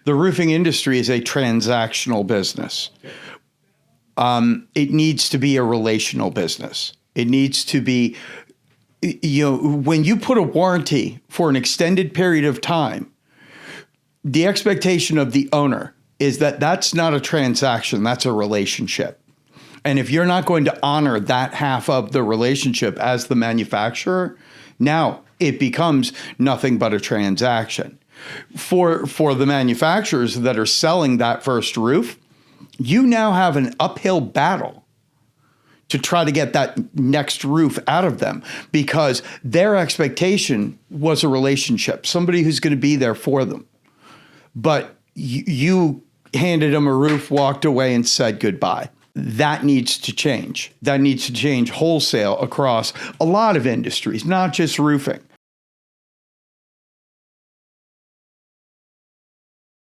The roofing industry is a transactional business. It needs to be a relational business. It needs to be, when you put a warranty for an extended period of time, the expectation of the owner is that that's not a transaction, that's a relationship. And if you're not going to honor that half of the relationship as the manufacturer, now it becomes nothing but a transaction. For the manufacturers that are selling that first roof, you now have an uphill battle to try to get that next roof out of them because their expectation was a relationship, somebody who's going to be there for them. But you handed them a roof, walked away, and said goodbye. That needs to change. That needs to change wholesale across a lot of industries, not just roofing.